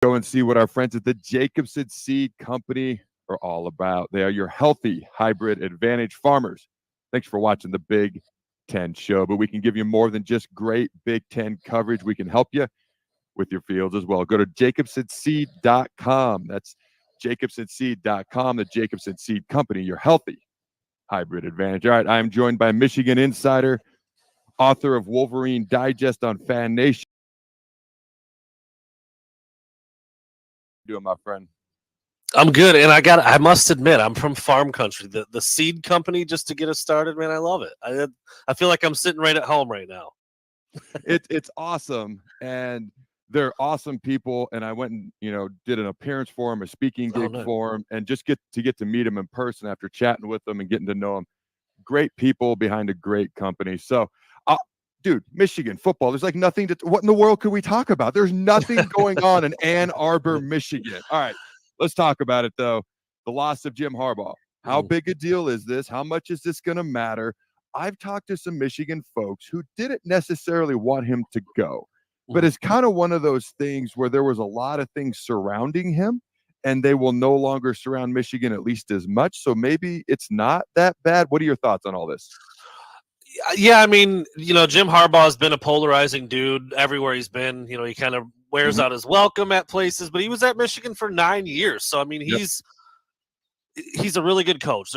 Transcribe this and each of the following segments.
Go and see what our friends at the Jacobson Seed Company are all about. They are your healthy hybrid advantage farmers. Thanks for watching the Big Ten show, but we can give you more than just great Big Ten coverage. We can help you with your fields as well. Go to jacobsonseed.com. That's jacobsonseed.com, the Jacobson Seed Company, your healthy hybrid advantage. All right, I am joined by Michigan insider, author of Wolverine Digest on Fan Nation. How you doing, my friend? I'm good, and I must admit, I'm from farm country. The seed company, just to get us started, man, I love it. I feel like I'm sitting right at home right now. It's awesome, and they're awesome people. And I went and did an appearance for them, a speaking gig for them, and just get to meet them in person after chatting with them and getting to know them. Great people behind a great company. So, dude, Michigan football. There's like nothing to. What in the world could we talk about? There's nothing going on in Ann Arbor, Michigan. All right. Let's talk about it, though. The loss of Jim Harbaugh. How big a deal is this? How much is this going to matter? I've talked to some Michigan folks who didn't necessarily want him to go, but it's kind of one of those things where there was a lot of things surrounding him, and they will no longer surround Michigan at least as much. So maybe it's not that bad. What are your thoughts on all this? Yeah, I mean, Jim Harbaugh has been a polarizing dude everywhere he's been. He kind of wears out his welcome at places, but he was at Michigan for 9 years. So, I mean, he's a really good coach.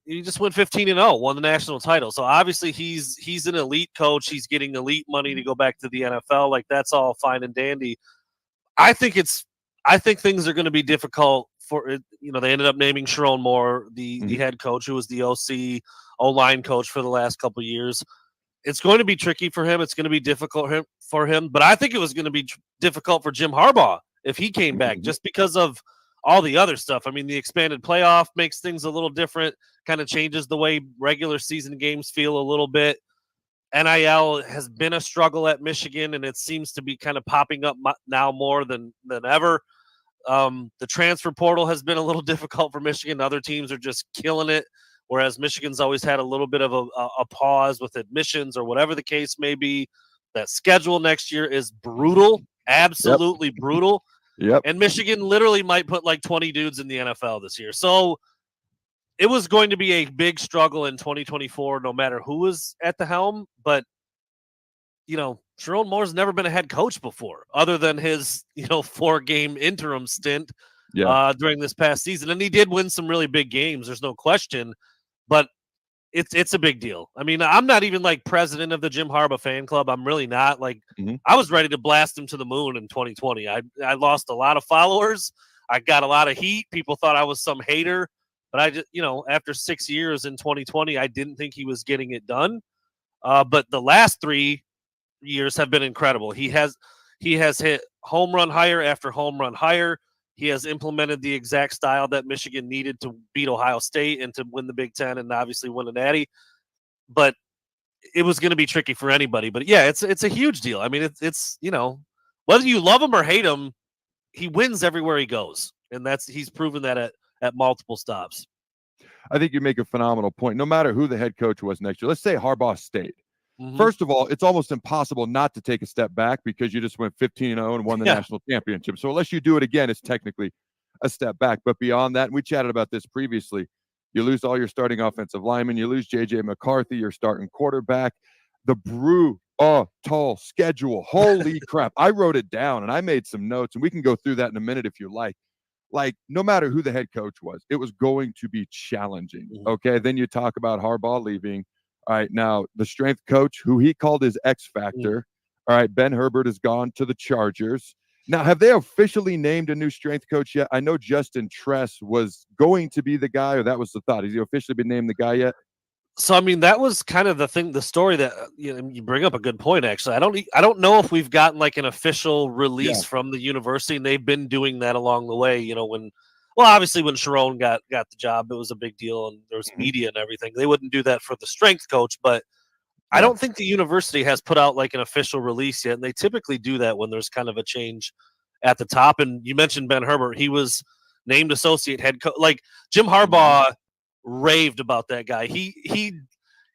He just went 15-0, won the national title. So obviously he's an elite coach. He's getting elite money to go back to the NFL. Like, that's all fine and dandy. I think things are going to be difficult for it. They ended up naming Sharon Moore, the head coach, who was the OC O-line coach for the last couple of years. It's going to be tricky for him. It's going to be difficult for him. But I think it was going to be difficult for Jim Harbaugh if he came back, just because of all the other stuff. I mean, the expanded playoff makes things a little different, kind of changes the way regular season games feel a little bit. NIL has been a struggle at Michigan, and it seems to be kind of popping up now more than ever. The transfer portal has been a little difficult for Michigan. Other teams are just killing it, whereas Michigan's always had a little bit of a pause with admissions or whatever the case may be. That schedule next year is brutal, absolutely brutal. Yep. And Michigan literally might put like 20 dudes in the NFL this year. So it was going to be a big struggle in 2024, no matter who was at the helm. But, Sharon Moore's never been a head coach before, other than his, 4-game interim stint during this past season. And he did win some really big games. There's no question. But it's a big deal. I mean, I'm not even like president of the Jim Harbaugh fan club. I'm really not. Like, I was ready to blast him to the moon in 2020. I lost a lot of followers. I got a lot of heat. People thought I was some hater. But I just, after 6 years in 2020, I didn't think he was getting it done. But the last 3 years have been incredible. He has hit home run higher after home run higher. He has implemented the exact style that Michigan needed to beat Ohio State and to win the Big Ten and obviously win a natty. But it was going to be tricky for anybody. But yeah, it's a huge deal. I mean, it's whether you love him or hate him, he wins everywhere he goes, and he's proven that at multiple stops. I think you make a phenomenal point. No matter who the head coach was next year, let's say Harbaugh stayed. First of all, it's almost impossible not to take a step back because you just went 15-0 and won the national championship. So unless you do it again, it's technically a step back. But beyond that, and we chatted about this previously, you lose all your starting offensive linemen. You lose J.J. McCarthy, your starting quarterback. The brutal schedule. Holy crap. I wrote it down, and I made some notes, and we can go through that in a minute if you like. Like, no matter who the head coach was, it was going to be challenging. Okay, then you talk about Harbaugh leaving. All right, now the strength coach, who he called his X factor. All right, Ben Herbert has gone to the Chargers. Now, have they officially named a new strength coach yet? I know Justin Tress was going to be the guy, or that was the thought. Has he officially been named the guy yet? So, I mean, that was kind of the story that you bring up a good point, actually. I don't know if we've gotten like an official release from the university, and they've been doing that along the way, obviously when Sharon got the job, it was a big deal, and there was media and everything. They wouldn't do that for the strength coach, but I don't think the university has put out like an official release yet, and they typically do that when there's kind of a change at the top. And you mentioned Ben Herbert. He was named associate head coach. Like, Jim Harbaugh raved about that guy. He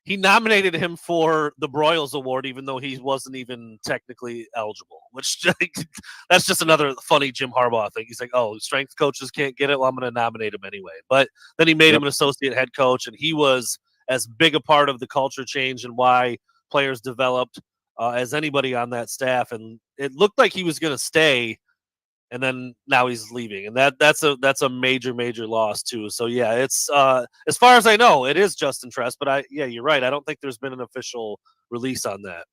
he nominated him for the Broyles Award, even though he wasn't even technically eligible, which that's just another funny Jim Harbaugh thing. He's like, oh, strength coaches can't get it. Well, I'm going to nominate him anyway. But then he made him an associate head coach, and he was as big a part of the culture change and why players developed as anybody on that staff. And it looked like he was going to stay, and then now he's leaving, and that's a major loss too. So yeah, it's as far as I know, it is Justin Tress, but you're right. I don't think there's been an official release on that.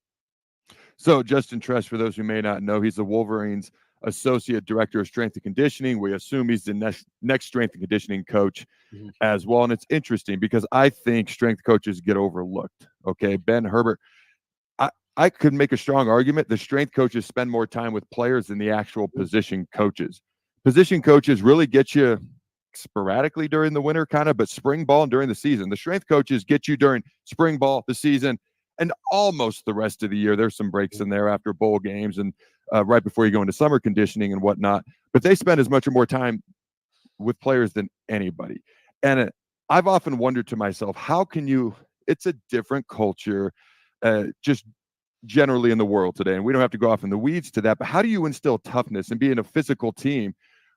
So Justin Tress, for those who may not know, he's the Wolverines' associate director of strength and conditioning. We assume he's the next strength and conditioning coach as well. And it's interesting because I think strength coaches get overlooked. Okay, Ben Herbert. I could make a strong argument the strength coaches spend more time with players than the actual position coaches. Position coaches really get you sporadically during the winter, kind of, but spring ball and during the season. The strength coaches get you during spring ball, the season, and almost the rest of the year. There's some breaks in there after bowl games and right before you go into summer conditioning and whatnot. But they spend as much or more time with players than anybody. And I've often wondered to myself, how can you – it's a different culture, just – generally in the world today, and we don't have to go off in the weeds to that, but how do you instill toughness and be in a physical team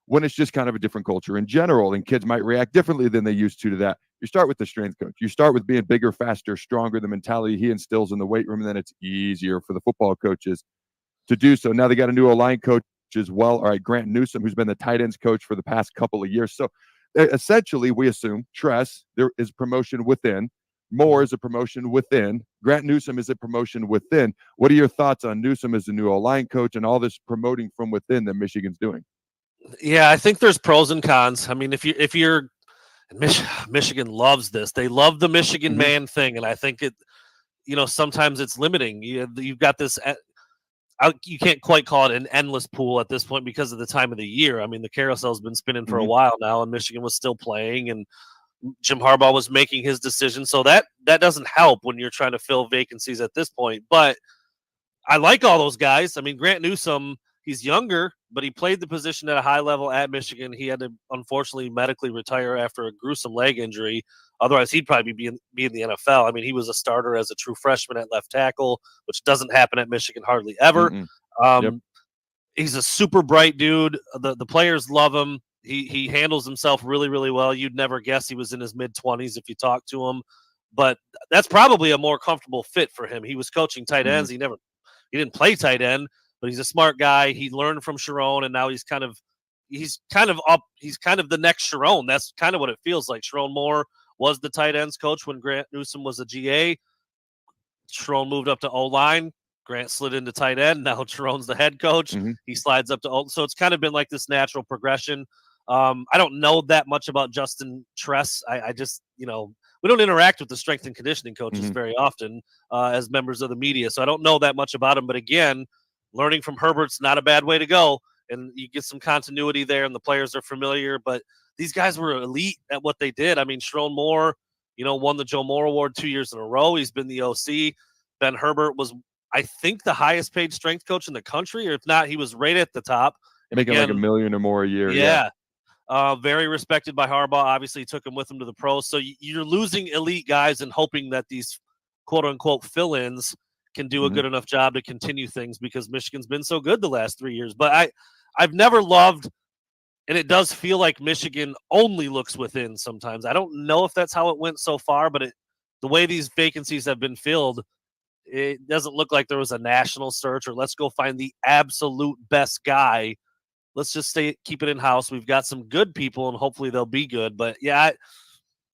when it's just kind of a different culture in general, and kids might react differently than they used to that? You start with the strength coach. You start with being bigger, faster, stronger, the mentality he instills in the weight room, and then it's easier for the football coaches to do so. Now they got a new O-line coach as well. All right, Grant Newsome, who's been the tight ends coach for the past couple of years. So essentially, we assume Tress, there is promotion within. Moore is a promotion within. Grant Newsome is a promotion within. What are your thoughts on Newsome as the new O-line coach and all this promoting from within that Michigan's doing? Yeah, I think there's pros and cons. I mean, if you're Michigan loves this. They love the Michigan man thing, and I think it, sometimes it's limiting. You've got this. You can't quite call it an endless pool at this point because of the time of the year. I mean, the carousel's been spinning for a while now, and Michigan was still playing, and Jim Harbaugh was making his decision. So that doesn't help when you're trying to fill vacancies at this point. But I like all those guys. I mean, Grant Newsome, he's younger, but he played the position at a high level at Michigan. He had to unfortunately medically retire after a gruesome leg injury. Otherwise, he'd probably be in the NFL. I mean, he was a starter as a true freshman at left tackle, which doesn't happen at Michigan hardly ever. He's a super bright dude. The players love him. He handles himself really, really well. You'd never guess he was in his mid-20s if you talk to him. But that's probably a more comfortable fit for him. He was coaching tight ends. He didn't play tight end, but he's a smart guy. He learned from Sharon, and now he's kind of the next Sharon. That's kind of what it feels like. Sharon Moore was the tight ends coach when Grant Newsome was a GA. Sharon moved up to O-line. Grant slid into tight end. Now Sharon's the head coach. He slides up to O. So it's kind of been like this natural progression. I don't know that much about Justin Tress. I just, we don't interact with the strength and conditioning coaches very often as members of the media. So I don't know that much about him. But again, learning from Herbert's not a bad way to go. And you get some continuity there, and the players are familiar. But these guys were elite at what they did. I mean, Sharon Moore, won the Joe Moore Award 2 years in a row. He's been the OC. Ben Herbert was, I think, the highest paid strength coach in the country, or if not, he was right at the top. And making like $1 million or more a year. Yeah. Very respected by Harbaugh. Obviously, took him with him to the pros. So you're losing elite guys and hoping that these quote-unquote fill-ins can do a good enough job to continue things because Michigan's been so good the last 3 years. But I've never loved, and it does feel like Michigan only looks within sometimes. I don't know if that's how it went so far, but the way these vacancies have been filled, it doesn't look like there was a national search or let's go find the absolute best guy. Let's just keep it in-house. We've got some good people, and hopefully they'll be good. But, yeah,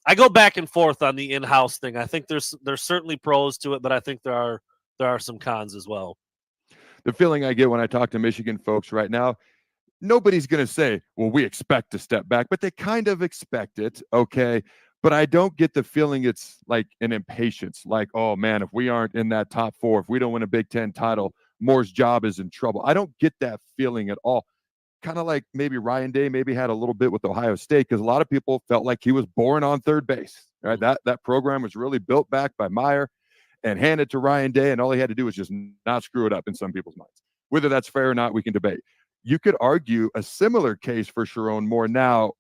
I go back and forth on the in-house thing. I think there's certainly pros to it, but I think there are some cons as well. The feeling I get when I talk to Michigan folks right now, nobody's going to say, well, we expect to step back, but they kind of expect it, okay? But I don't get the feeling it's like an impatience, like, oh, man, if we aren't in that top four, if we don't win a Big Ten title, Moore's job is in trouble. I don't get that feeling at all. Kind of like maybe Ryan Day maybe had a little bit with Ohio State because a lot of people felt like he was born on third base. Right? That program was really built back by Meyer and handed to Ryan Day, and all he had to do was just not screw it up in some people's minds. Whether that's fair or not, we can debate. You could argue a similar case for Sharon Moore now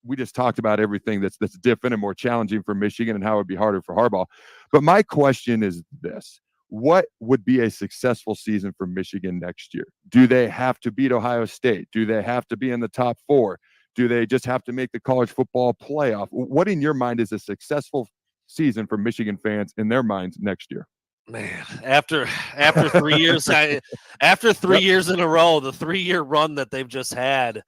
we just talked about everything that's different and more challenging for Michigan and how it would be harder for Harbaugh. But my question is this. What would be a successful season for Michigan next year? Do they have to beat Ohio State? Do they have to be in the top 4? Do they just have to make the college football playoff? What in your mind is a successful season for Michigan fans in their minds next year? Man, after 3 years, after 3 years in a row, the 3-year run that they've just had,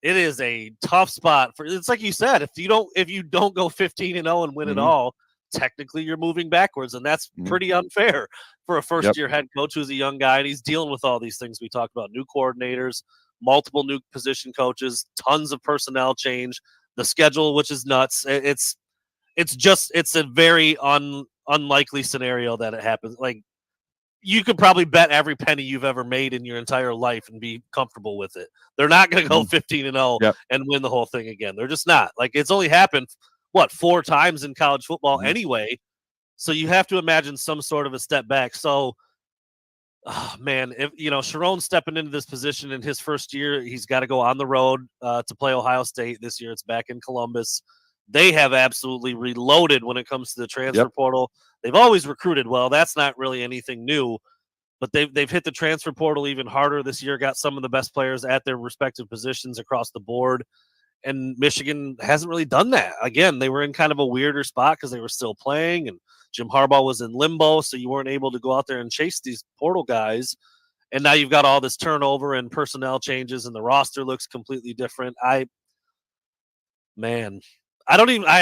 it is a tough spot for. It's like you said, if you don't go 15-0 and win it all, technically you're moving backwards, and that's pretty unfair for a first-year head coach who's a young guy, and he's dealing with all these things we talked about: new coordinators, multiple new position coaches, tons of personnel change, the schedule, which is nuts. It's a very unlikely scenario that it happens. Like, you could probably bet every penny you've ever made in your entire life and be comfortable with it. They're not going to go 15-0 and win the whole thing again. They're just not. Like, it's only happened 4 times in college football anyway. So you have to imagine some sort of a step back. So, man, if Sharon's stepping into this position in his first year, he's got to go on the road to play Ohio State this year. It's back in Columbus. They have absolutely reloaded when it comes to the transfer portal. They've always recruited well. That's not really anything new, but they've hit the transfer portal even harder this year, got some of the best players at their respective positions across the board. And Michigan hasn't really done that. Again, they were in kind of a weirder spot because they were still playing, and Jim Harbaugh was in limbo, so you weren't able to go out there and chase these portal guys. And now you've got all this turnover and personnel changes, and the roster looks completely different. I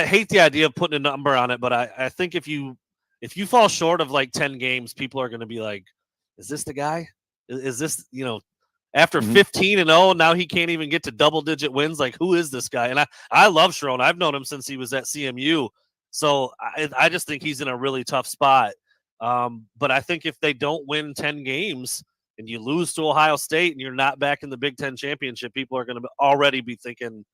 hate the idea of putting a number on it, but I think if you fall short of like 10 games, people are going to be like, is this the guy? Is this, after 15-0, now he can't even get to double-digit wins? Like, who is this guy? And I love Sharon. I've known him since he was at CMU. So I just think he's in a really tough spot. But I think if they don't win 10 games and you lose to Ohio State and you're not back in the Big Ten championship, people are going to already be thinking,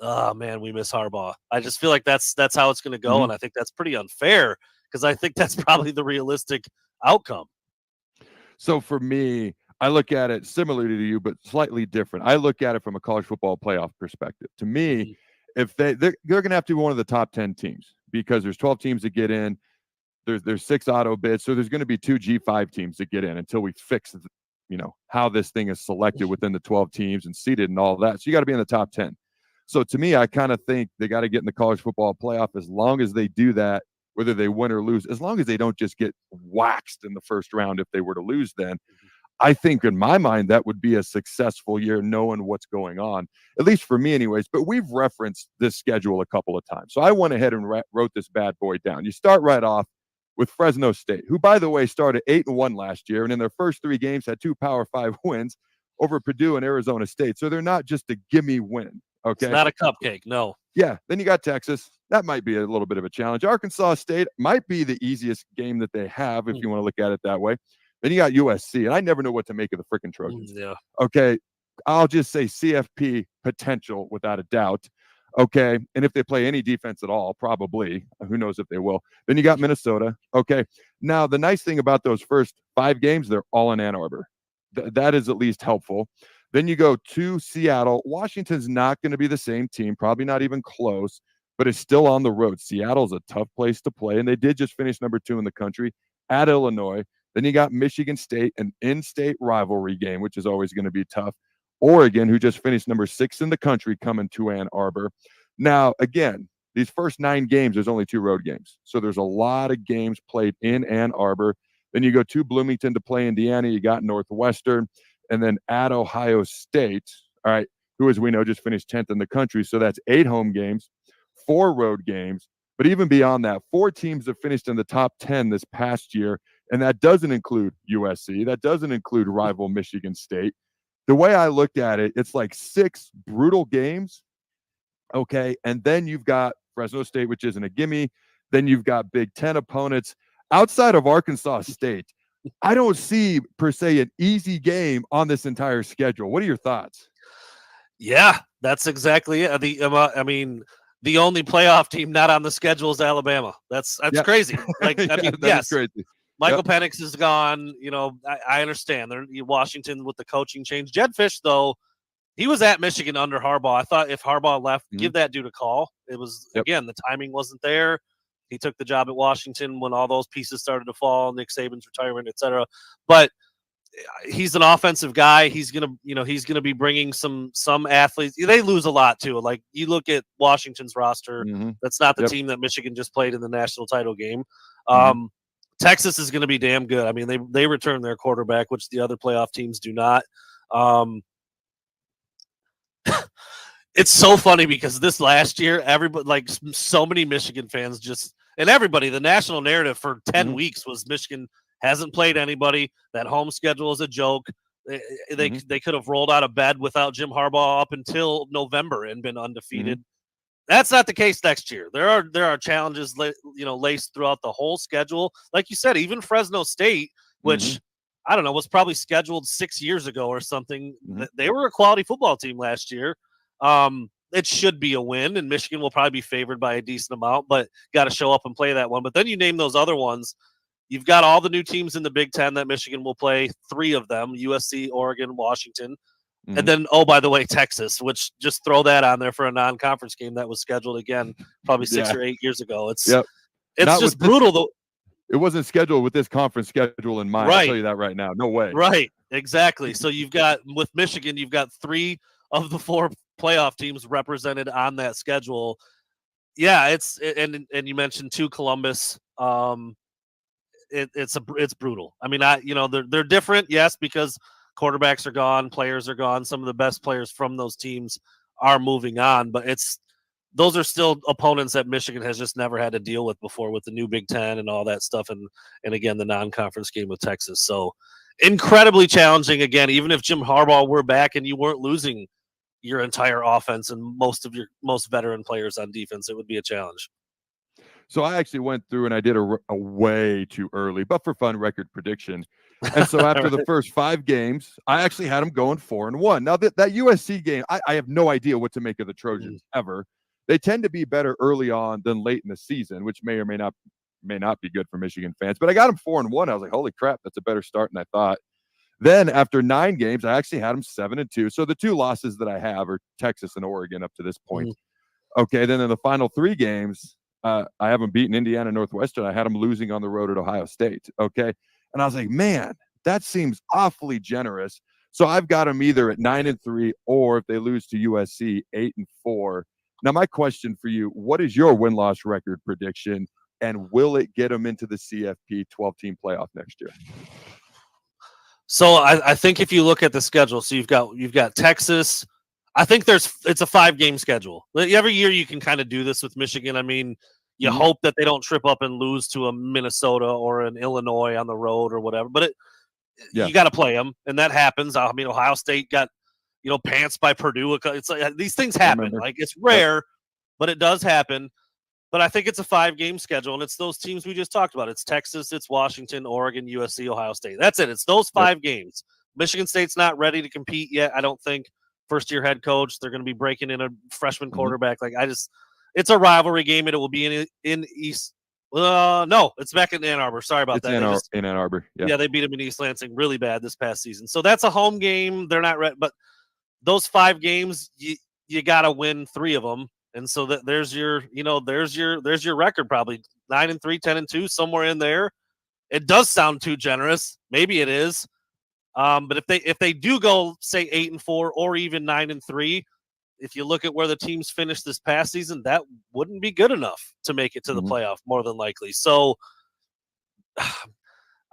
oh man, we miss Harbaugh. I just feel like that's how it's going to go. And I think that's pretty unfair because I think that's probably the realistic outcome. So for me, I look at it similarly to you, but slightly different. I look at it from a college football playoff perspective. To me, if they're going to have to be one of the top 10 teams because there's 12 teams that get in. There's 6 auto bids, so there's going to be 2 G5 teams that get in until we fix, how this thing is selected within the 12 teams and seeded and all that. So you got to be in the top 10. So to me, I kind of think they got to get in the college football playoff. As long as they do that, whether they win or lose, as long as they don't just get waxed in the first round if they were to lose, then I think in my mind that would be a successful year knowing what's going on, at least for me anyways. But we've referenced this schedule a couple of times. So I went ahead and wrote this bad boy down. You start right off with Fresno State, who, by the way, started 8-1 last year, and in their first 3 games had 2 Power 5 wins over Purdue and Arizona State. So they're not just a gimme win. Okay. It's not a cupcake, no. Yeah. Then you got Texas. That might be a little bit of a challenge. Arkansas State might be the easiest game that they have, if you want to look at it that way. Then you got USC, and I never know what to make of the freaking Trojans. Yeah. Okay. I'll just say CFP potential without a doubt. Okay. And if they play any defense at all, probably. Who knows if they will. Then you got Minnesota. Okay. Now, the nice thing about those first 5 games, they're all in Ann Arbor. That is at least helpful. Then you go to Seattle. Washington's not going to be the same team, probably not even close, but it's still on the road. Seattle's a tough place to play, and they did just finish number 2 in the country at Illinois. Then you got Michigan State, an in-state rivalry game, which is always going to be tough. Oregon, who just finished number 6 in the country, coming to Ann Arbor. Now, again, these first 9 games, there's only 2 road games. So there's a lot of games played in Ann Arbor. Then you go to Bloomington to play Indiana. You got Northwestern. And then at Ohio State, all right, who, as we know, just finished 10th in the country. So that's 8 home games, 4 road games. But even beyond that, 4 teams have finished in the top 10 this past year. And that doesn't include USC. That doesn't include rival Michigan State. The way I looked at it, it's like 6 brutal games. Okay. And then you've got Fresno State, which isn't a gimme. Then you've got Big Ten opponents. Outside of Arkansas State, I don't see, per se, an easy game on this entire schedule. What are your thoughts? Yeah, that's exactly it. The only playoff team not on the schedule is Alabama. That's crazy. Like, yes, crazy. Michael Penix is gone. I understand. They're Washington with the coaching change. Jed Fish, though, He was at Michigan under Harbaugh. I thought if Harbaugh left, give that dude a call. It was, again, the timing wasn't there. He took the job at Washington when all those pieces started to fall, Nick Saban's retirement, et cetera. But he's an offensive guy. He's gonna be bringing some athletes. They lose a lot too. Like you look at Washington's roster, that's not the team that Michigan just played in the national title game. Texas is going to be damn good. I mean, they return their quarterback, which the other playoff teams do not. It's so funny because this last year, everybody, like so many Michigan fans, and everybody, the national narrative for 10 weeks was Michigan hasn't played anybody. That home schedule is a joke. They could have rolled out of bed without Jim Harbaugh up until November and been undefeated. That's not the case next year. There are challenges, laced throughout the whole schedule. Like you said, even Fresno State, which I don't know, was probably scheduled 6 years ago or something. They were a quality football team last year. It should be a win, and Michigan will probably be favored by a decent amount, but got to show up and play that one. But then you name those other ones. You've got all the new teams in the Big Ten that Michigan will play, 3 of them, USC, Oregon, Washington. And then, oh, by the way, Texas, which just throw that on there for a non-conference game that was scheduled again probably 6 or 8 years ago. It's just brutal, though. It wasn't scheduled with this conference schedule in mind. Right. I'll tell you that right now. No way. Right, exactly. So with Michigan, you've got 3 of the 4 playoff teams represented on that schedule. Yeah, and you mentioned 2 Columbus. It's brutal. I mean, they're different, yes, because quarterbacks are gone, players are gone. Some of the best players from those teams are moving on, but those are still opponents that Michigan has just never had to deal with before with the new Big Ten and all that stuff. And again, the non-conference game with Texas. So incredibly challenging again, even if Jim Harbaugh were back and you weren't losing your entire offense and most of your most veteran players on defense, it would be a challenge. So I actually went through and I did a way too early, but for fun, record prediction. And so after the first 5 games, I actually had them going 4-1. Now that USC game, I have no idea what to make of the Trojans ever. They tend to be better early on than late in the season, which may or may not be good for Michigan fans. But I got them 4-1. I was like, holy crap, that's a better start than I thought. Then after 9 games, I actually had them 7-2. So the 2 losses that I have are Texas and Oregon up to this point. Okay, then in the final 3 games, I haven't beaten Indiana, Northwestern. I had them losing on the road at Ohio State. Okay. And I was like, man, that seems awfully generous. So I've got them either at 9-3, or if they lose to USC, 8-4. Now, my question for you, what is your win-loss record prediction, and will it get them into the CFP 12-team playoff next year? So I think if you look at the schedule, so you've got Texas. I think it's a 5-game schedule. Every year you can kind of do this with Michigan. I mean, you hope that they don't trip up and lose to a Minnesota or an Illinois on the road or whatever. But you got to play them, and that happens. I mean, Ohio State got pants by Purdue. It's like these things happen. Like it's rare, but it does happen. But I think it's a 5-game schedule, and it's those teams we just talked about. It's Texas, it's Washington, Oregon, USC, Ohio State. That's it. It's those 5 games. Michigan State's not ready to compete yet, I don't think. First-year head coach, they're going to be breaking in a freshman quarterback. Like it's a rivalry game, and it will be in East. No, it's back in Ann Arbor. Sorry about that. In Ann Arbor. Yeah, they beat them in East Lansing really bad this past season. So that's a home game. They're not ready, but those 5 games, you got to win 3 of them, and so there's your record, probably 9-3, 10-2, somewhere in there. It does sound too generous. Maybe it is. But if they do go, say, 8-4 or even 9-3, if you look at where the teams finished this past season, that wouldn't be good enough to make it to the playoff, more than likely. So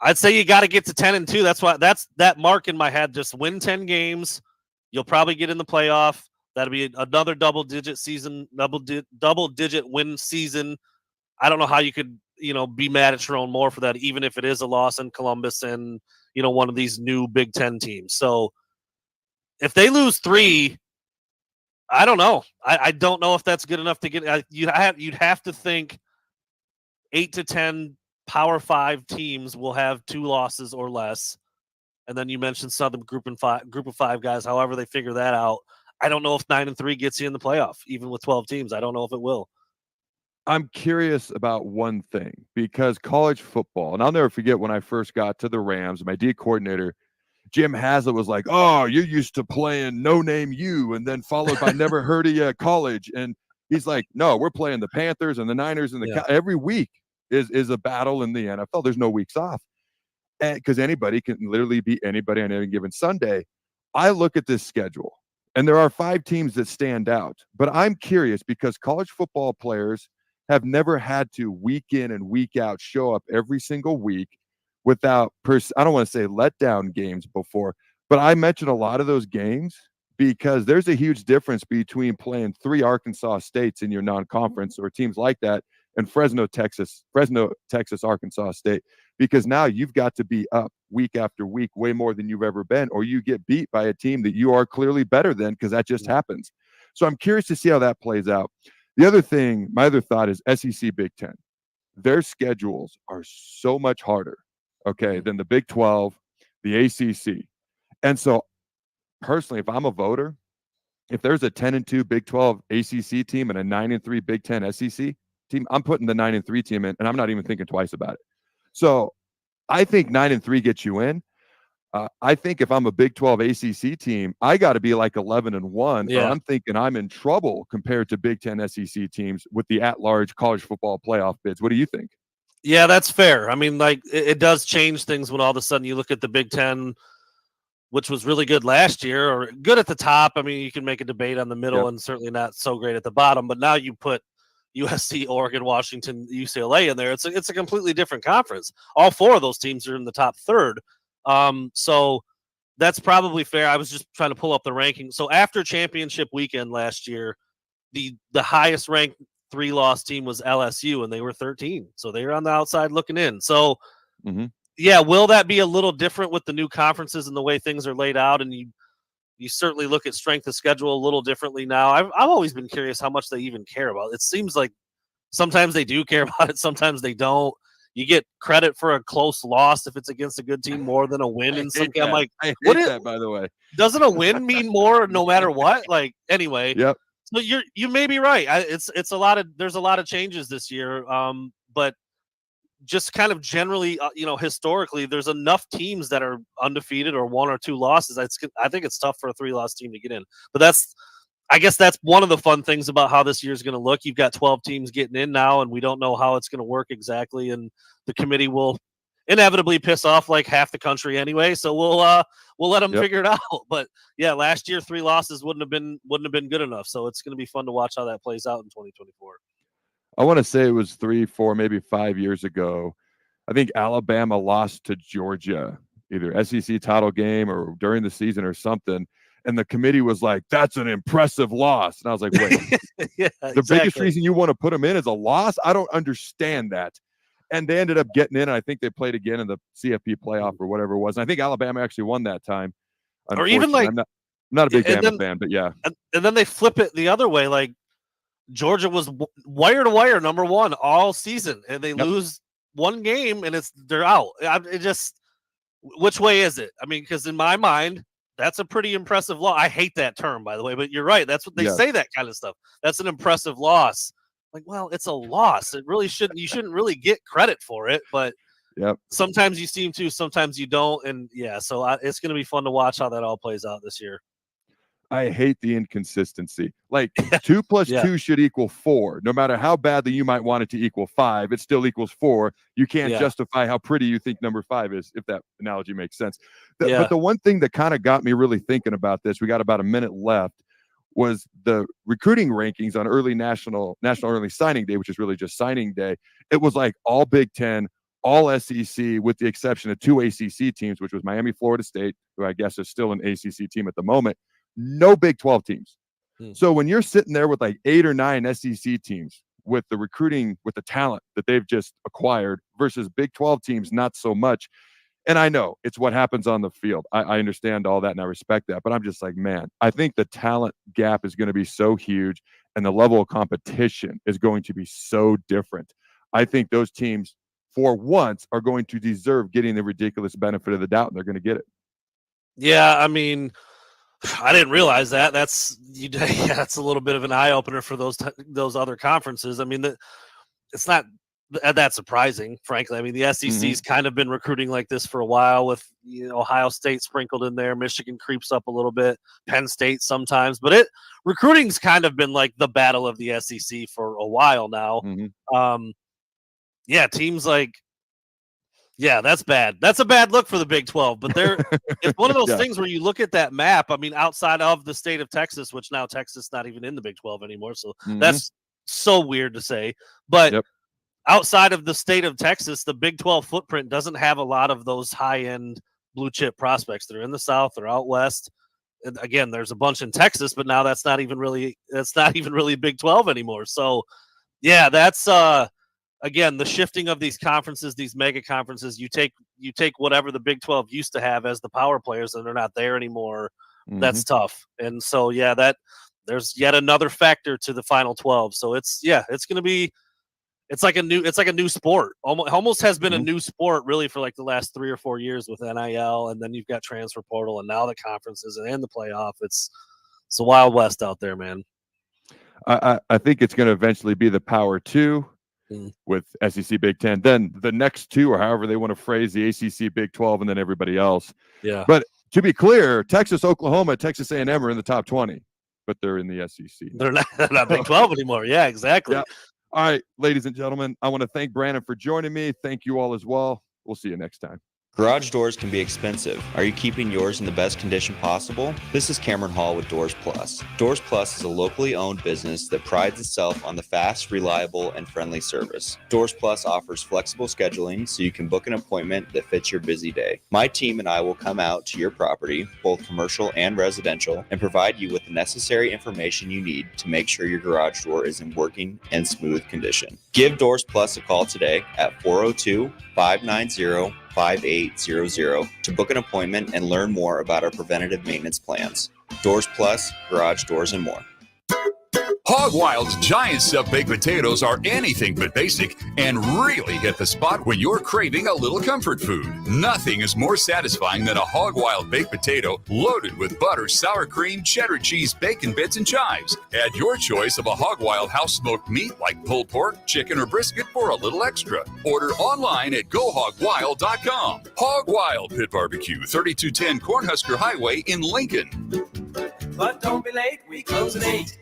I'd say you got to get to 10-2. That's that mark in my head. Just win 10 games. You'll probably get in the playoff. That'll be another double-digit season, double-digit win season. I don't know how you could, be mad at Sharon Moore for that, even if it is a loss in Columbus and, one of these new Big Ten teams. So if they lose 3, I don't know. I don't know if that's good enough to get. You'd have to think 8 to 10 Power 5 teams will have 2 losses or less. And then you mentioned Southern group of 5 guys. However they figure that out, I don't know if 9-3 gets you in the playoff, even with 12 teams. I don't know if it will. I'm curious about one thing, because college football, and I'll never forget when I first got to the Rams, my D coordinator Jim Haslett was like, "Oh, you're used to playing No Name You," and then followed by Never Heard of You College. And he's like, "No, we're playing the Panthers and the Niners and every week is a battle in the NFL. There's no weeks off, because anybody can literally beat anybody on any given Sunday." I look at this schedule, and there are 5 teams that stand out. But I'm curious because college football players have never had to week in and week out show up every single week without I don't want to say letdown games before, but I mentioned a lot of those games because there's a huge difference between playing 3 Arkansas States in your non-conference or teams like that and Fresno, Texas, Arkansas State, because now you've got to be up week after week way more than you've ever been, or you get beat by a team that you are clearly better than, because that just happens. So I'm curious to see how that plays out. The other thing, my other thought is SEC Big Ten. Their schedules are so much harder, than the Big 12, the ACC. And so personally, if I'm a voter, if there's a 10-2 Big 12 ACC team and a 9-3 Big 10 SEC team, I'm putting the 9-3 team in, and I'm not even thinking twice about it. So I think 9-3 gets you in. I think if I'm a Big 12 ACC team, I got to be like 11-1, or I'm thinking I'm in trouble compared to Big 10 SEC teams with the at-large college football playoff bids. What do you think? Yeah, that's fair. I mean, like, it does change things when all of a sudden you look at the Big Ten, which was really good last year, or good at the top. I mean, you can make a debate on the middle and certainly not so great at the bottom. But now you put USC, Oregon, Washington, UCLA in there. It's a completely different conference. All 4 of those teams are in the top third. So that's probably fair. I was just trying to pull up the ranking. So after championship weekend last year, the highest ranked 3-loss team was LSU, and they were 13. So they were on the outside looking in. So yeah, will that be a little different with the new conferences and the way things are laid out? And you certainly look at strength of schedule a little differently now. I've always been curious how much they even care about it. It seems like sometimes they do care about it, sometimes they don't. You get credit for a close loss if it's against a good team more than a win in some game. I'm like, I hate that, by the way. Doesn't a win mean more no matter what? Like, anyway. Yep. So you may be right. It's a lot of, there's a lot of changes this year. But just kind of generally, historically, there's enough teams that are undefeated or 1 or 2 losses. I think it's tough for a 3-loss team to get in. But I guess that's one of the fun things about how this year is going to look. You've got 12 teams getting in now, and we don't know how it's going to work exactly. And the committee will inevitably piss off like half the country anyway. So we'll let them figure it out. But yeah, last year 3 losses wouldn't have been good enough. So it's going to be fun to watch how that plays out in 2024. I want to say it was 3, 4, maybe 5 years ago. I think Alabama lost to Georgia, either SEC title game or during the season or something. And the committee was like, "That's an impressive loss." And I was like, wait, the biggest reason you want to put them in is a loss? I don't understand that. And they ended up getting in. And I think they played again in the CFP playoff or whatever it was. And I think Alabama actually won that time. Or even like, I'm not a big Bama fan, but yeah. And then they flip it the other way. Like, Georgia was wire to wire number 1 all season, and they lose 1 game, and they're out. Which way is it? I mean, because in my mind, that's a pretty impressive loss. I hate that term, by the way, but you're right. That's what they say, that kind of stuff. That's an impressive loss. Like, well, it's a loss. It really shouldn't. You shouldn't really get credit for it, but sometimes you seem to, sometimes you don't, and so it's going to be fun to watch how that all plays out this year. I hate the inconsistency. Like 2 plus 2 should equal 4. No matter how badly you might want it to equal 5, it still equals 4. You can't justify how pretty you think number 5 is, if that analogy makes sense. But the one thing that kind of got me really thinking about this, we got about a minute left, was the recruiting rankings on early national early signing day, which is really just signing day. It was like all Big Ten, all SEC, with the exception of 2 ACC teams, which was Miami, Florida State, who I guess is still an ACC team at the moment. No Big 12 teams. So when you're sitting there with like 8 or 9 SEC teams with the recruiting, with the talent that they've just acquired versus Big 12 teams, not so much. And I know it's what happens on the field. I understand all that and I respect that. But I'm just like, man, I think the talent gap is going to be so huge and the level of competition is going to be so different. I think those teams, for once, are going to deserve getting the ridiculous benefit of the doubt, and they're going to get it. Yeah, I mean, I didn't realize that. That's a little bit of an eye opener for those other conferences. I mean, it's not that's surprising, frankly. I mean, the SEC's kind of been recruiting like this for a while with, Ohio State sprinkled in there. Michigan creeps up a little bit. Penn State sometimes. But recruiting's kind of been like the battle of the SEC for a while now. Teams like, that's bad. That's a bad look for the Big 12. But it's one of those things where you look at that map. I mean, outside of the state of Texas, which now Texas not even in the Big 12 anymore. So that's so weird to say. But outside of the state of Texas, the Big 12 footprint doesn't have a lot of those high-end blue-chip prospects. They're in the South, they're out West. And again, there's a bunch in Texas, but now that's not even really Big 12 anymore. So, that's again, the shifting of these conferences, these mega conferences. You take whatever the Big 12 used to have as the power players, and they're not there anymore. That's tough. And so, there's yet another factor to the Final 12. So it's going to be. It's like a new sport. Almost has been a new sport really for like the last 3 or 4 years with NIL, and then you've got transfer portal, and now the conferences and the playoff. It's a wild west out there, man. I think it's going to eventually be the Power 2 with SEC, Big 10. Then the next two, or however they want to phrase the ACC, Big 12, and then everybody else. Yeah. But to be clear, Texas, Oklahoma, Texas A&M are in the top 20, but they're in the SEC. They're not Big 12 anymore. Yeah, exactly. Yeah. All right, ladies and gentlemen, I want to thank Brandon for joining me. Thank you all as well. We'll see you next time. Garage doors can be expensive. Are you keeping yours in the best condition possible? This is Cameron Hall with Doors Plus. Doors Plus is a locally owned business that prides itself on the fast, reliable, and friendly service. Doors Plus offers flexible scheduling so you can book an appointment that fits your busy day. My team and I will come out to your property, both commercial and residential, and provide you with the necessary information you need to make sure your garage door is in working and smooth condition. Give Doors Plus a call today at 402-590-5800 to book an appointment and learn more about our preventative maintenance plans. Doors Plus, garage doors, and more. Hog Wild's giant stuffed baked potatoes are anything but basic and really hit the spot when you're craving a little comfort food. Nothing is more satisfying than a Hog Wild baked potato loaded with butter, sour cream, cheddar cheese, bacon bits, and chives. Add your choice of a Hog Wild house-smoked meat like pulled pork, chicken, or brisket for a little extra. Order online at GoHogWild.com. Hog Wild Pit Barbecue, 3210 Cornhusker Highway in Lincoln. But don't be late, we close at 8.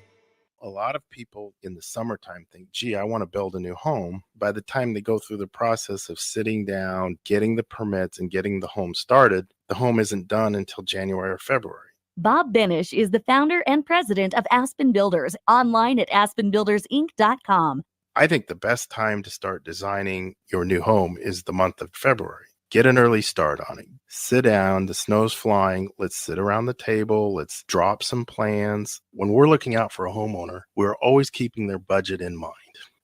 A lot of people in the summertime think, gee, I want to build a new home. By the time they go through the process of sitting down, getting the permits, and getting the home started, the home isn't done until January or February. Bob Benish is the founder and president of Aspen Builders, online at aspenbuildersinc.com. I think the best time to start designing your new home is the month of February. Get an early start on it. Sit down. The snow's flying. Let's sit around the table. Let's drop some plans. When we're looking out for a homeowner, we're always keeping their budget in mind.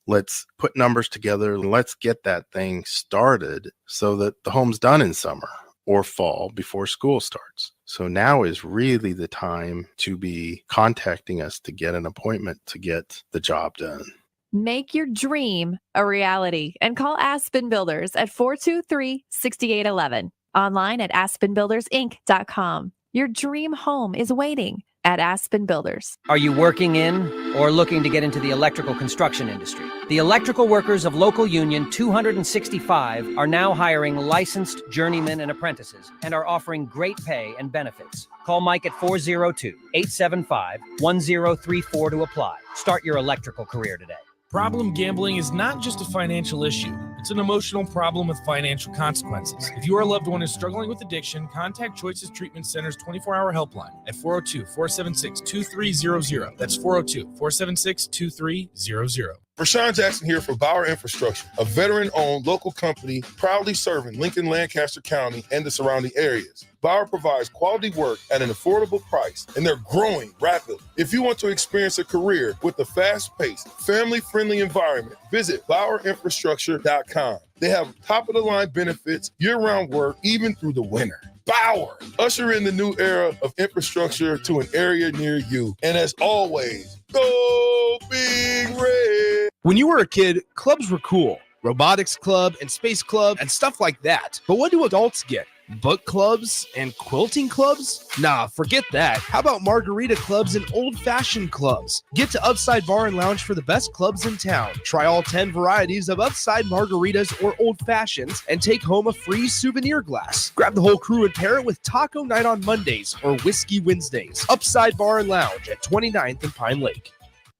Let's put numbers together and let's get that thing started so that the home's done in summer or fall before school starts. So now is really the time to be contacting us to get an appointment to get the job done. Make your dream a reality and call Aspen Builders at 423-6811. Online at aspenbuildersinc.com. Your dream home is waiting at Aspen Builders. Are you working in or looking to get into the electrical construction industry? The electrical workers of Local Union 265 are now hiring licensed journeymen and apprentices and are offering great pay and benefits. Call Mike at 402-875-1034 to apply. Start your electrical career today. Problem gambling is not just a financial issue. It's an emotional problem with financial consequences. If your loved one is struggling with addiction, contact Choices Treatment Center's 24-hour helpline at 402-476-2300. That's 402-476-2300. Rashawn Jackson here for Bauer Infrastructure, a veteran-owned local company proudly serving Lincoln, Lancaster County, and the surrounding areas. Bauer provides quality work at an affordable price, and they're growing rapidly. If you want to experience a career with a fast-paced, family-friendly environment, visit BauerInfrastructure.com. They have top-of-the-line benefits, year-round work, even through the winter. Bauer, usher in the new era of infrastructure to an area near you. And as always, go Big Red. When you were a kid, clubs were cool. Robotics club and space club and stuff like that. But what do adults get? Book clubs and quilting clubs? Nah, forget that. How about margarita clubs and old-fashioned clubs? Get to Upside Bar and Lounge for the best clubs in town. Try all 10 varieties of Upside margaritas or old fashions and take home a free souvenir glass. Grab the whole crew and pair it with Taco Night on Mondays or Whiskey Wednesdays. Upside Bar and Lounge at 29th and Pine Lake.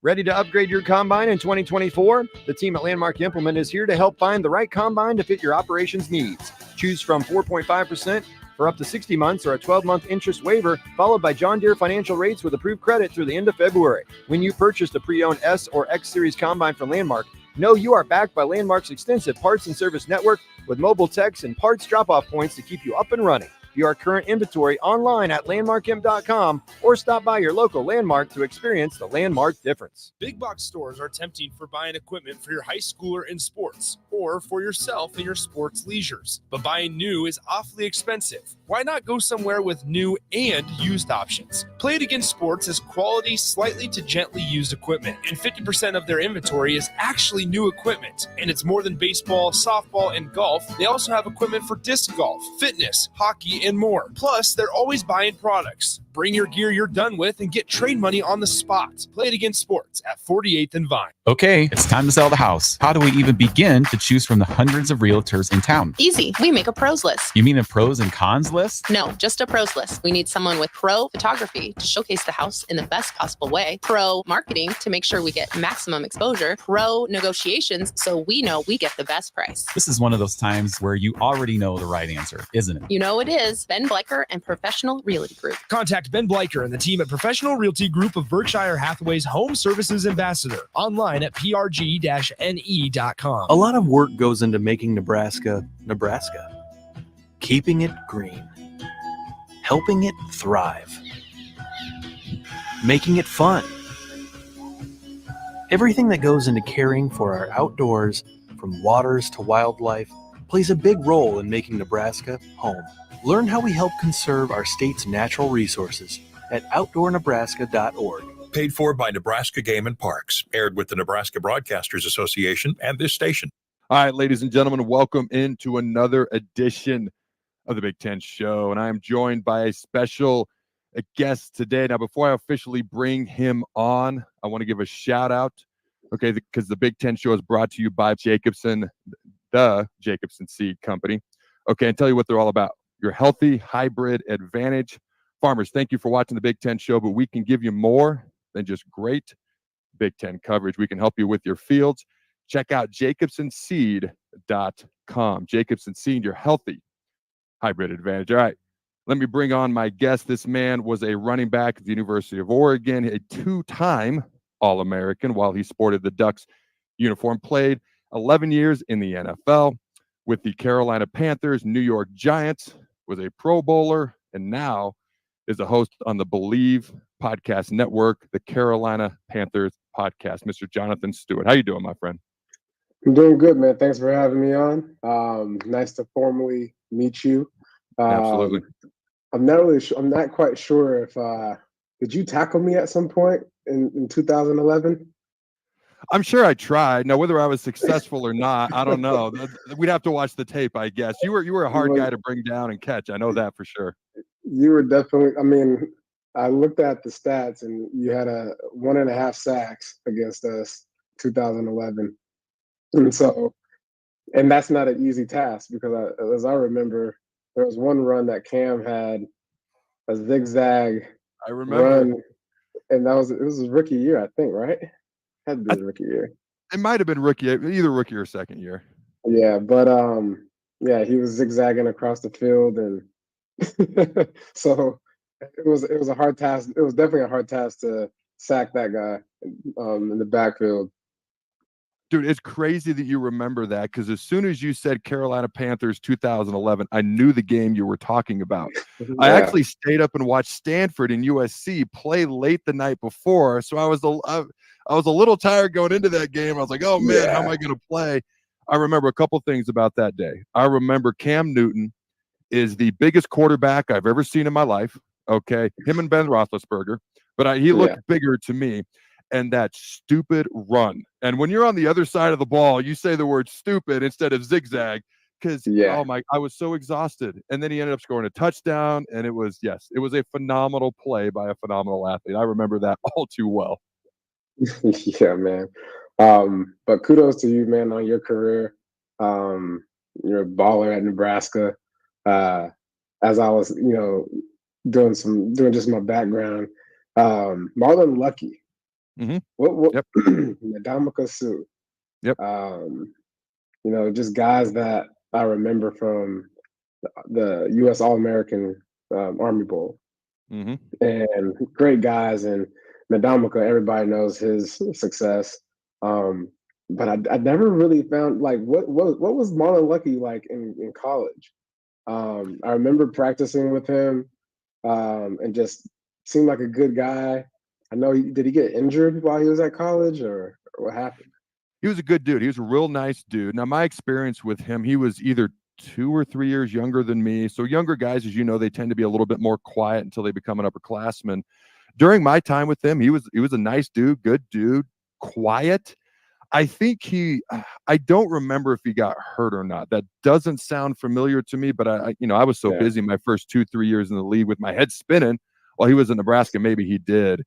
Ready to upgrade your combine in 2024? The team at Landmark Implement is here to help find the right combine to fit your operations needs. Choose from 4.5% for up to 60 months or a 12-month interest waiver, followed by John Deere financial rates with approved credit through the end of February. When you purchased a pre-owned S or X Series combine from Landmark, know you are backed by Landmark's extensive parts and service network with mobile techs and parts drop-off points to keep you up and running. View our current inventory online at landmarkimp.com or stop by your local Landmark to experience the Landmark difference. Big box stores are tempting for buying equipment for your high schooler in sports or for yourself in your sports leisures. But buying new is awfully expensive. Why not go somewhere with new and used options? Play It Again Sports is quality, slightly to gently used equipment, and 50% of their inventory is actually new equipment. And it's more than baseball, softball, and golf. They also have equipment for disc golf, fitness, hockey, and more. Plus, they're always buying products. Bring your gear you're done with and get trade money on the spot. Play It Again Sports at 48th and Vine. Okay, it's time to sell the house. How do we even begin to choose from the hundreds of realtors in town? Easy. We make a pros list. You mean a pros and cons list? No, just a pros list. We need someone with pro photography to showcase the house in the best possible way, pro marketing to make sure we get maximum exposure, pro negotiations so we know we get the best price. This is one of those times where you already know the right answer, isn't it? You know it is. Ben Bleicher and Professional Realty Group. Contact Ben Bleicher and the team at Professional Realty Group of Berkshire Hathaway's Home Services Ambassador. Online at prg-ne.com. A lot of work goes into making Nebraska, Nebraska. Keeping it green. Helping it thrive. Making it fun. Everything that goes into caring for our outdoors, from waters to wildlife, plays a big role in making Nebraska home. Learn how we help conserve our state's natural resources at outdoornebraska.org. Paid for by Nebraska Game and Parks. Aired with the Nebraska Broadcasters Association and this station. All right, ladies and gentlemen, welcome into another edition of the Big Ten Show. And I am joined by a special guest today. Now, before I officially bring him on, I want to give a shout out, okay, because the Big Ten Show is brought to you by Jacobson, the Jacobson Seed Company. Okay, and tell you what they're all about. Your healthy hybrid advantage. Farmers, thank you for watching the Big Ten Show, but we can give you more than just great Big Ten coverage. We can help you with your fields. Check out jacobsonseed.com. Jacobson Seed, your healthy hybrid advantage. All right, let me bring on my guest. This man was a running back at the University of Oregon, a two-time All-American while he sported the Ducks uniform, played 11 years in the NFL with the Carolina Panthers, New York Giants, was a Pro Bowler, and now is a host on the Believe Podcast Network, the Carolina Panthers podcast. Mr. Jonathan Stewart, how you doing, my friend? I'm doing good, man. Thanks for having me on. Nice to formally meet you. Absolutely. I'm not really sure. I'm not quite sure if did you tackle me at some point in 2011? I'm sure I tried. Now, whether I was successful or not, I don't know. We'd have to watch the tape, I guess. You were a hard guy to bring down and catch. I know that for sure. You were definitely. I mean, I looked at the stats, and you had a 1.5 sacks against us, 2011, and that's not an easy task because, as I remember, there was one run that Cam had a zigzag run, and it was his rookie year, I think, right? Had to be his rookie year. It might have been either rookie or second year. Yeah, but yeah, he was zigzagging across the field, and so it was a hard task. It was definitely a hard task to sack that guy in the backfield. Dude, it's crazy that you remember that because as soon as you said Carolina Panthers 2011, I knew the game you were talking about. Yeah. I actually stayed up and watched Stanford and USC play late the night before, so I was a little tired going into that game. I was like, oh, man, how am I going to play? I remember a couple things about that day. I remember Cam Newton is the biggest quarterback I've ever seen in my life, okay? Him and Ben Roethlisberger, but he looked bigger to me. And that stupid run. And when you're on the other side of the ball, you say the word stupid instead of zigzag because Yeah. I was so exhausted. And then he ended up scoring a touchdown, and it was a phenomenal play by a phenomenal athlete. I remember that all too well. Yeah, man. But kudos to you, man, on your career. You're a baller at Nebraska. As I was, doing just my background. Marlon Lucky. Mm-hmm. What Yep. Ndamukong Suh. Yep. Just guys that I remember from the U.S. All-American Army Bowl. Mm-hmm. And great guys. And Ndamukong, everybody knows his success. But I never really found like what was Marlon Lucky like in college. I remember practicing with him, and just seemed like a good guy. I know did he get injured while he was at college, or what happened? He was a good dude. He was a real nice dude. Now, my experience with him, he was either 2 or 3 years younger than me. So younger guys, as you know, they tend to be a little bit more quiet until they become an upperclassman. During my time with him, he was a nice dude, good dude, quiet. I think I don't remember if he got hurt or not. That doesn't sound familiar to me, but I was so busy my first 2-3 years in the league with my head spinning while he was in Nebraska. Maybe he did.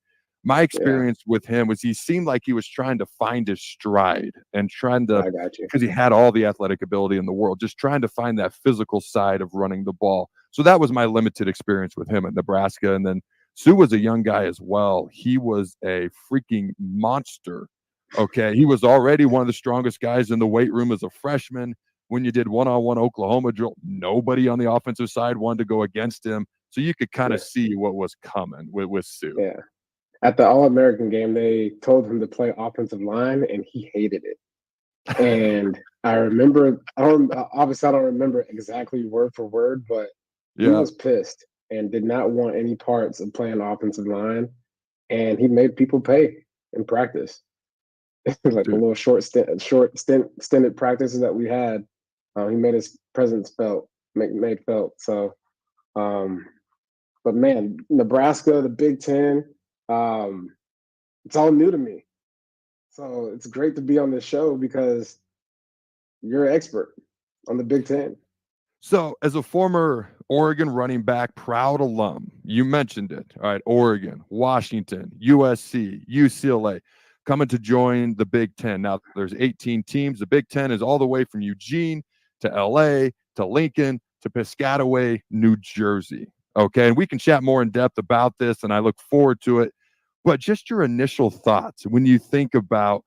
My experience with him was he seemed like he was trying to find his stride and trying to, I got you. because he had all the athletic ability in the world, just trying to find that physical side of running the ball. So that was my limited experience with him at Nebraska. And then Suh was a young guy as well. He was a freaking monster. Okay. He was already one of the strongest guys in the weight room as a freshman. When you did one-on-one Oklahoma drill, nobody on the offensive side wanted to go against him. So you could kind of see what was coming with Suh. Yeah. At the All-American game, they told him to play offensive line, and he hated it. And I remember, obviously I don't remember exactly word for word, but he was pissed and did not want any parts of playing offensive line. And he made people pay in practice. Like the little stinted practices that we had. He made his presence made felt. So, but man, Nebraska, the Big Ten, it's all new to me. So it's great to be on this show because you're an expert on the Big Ten. So, as a former Oregon running back, proud alum, you mentioned it. All right, Oregon, Washington, USC, UCLA, coming to join the Big Ten. Now, there's 18 teams. The Big Ten is all the way from Eugene to LA to Lincoln to Piscataway, New Jersey. Okay, and we can chat more in depth about this, and I look forward to it. But just your initial thoughts when you think about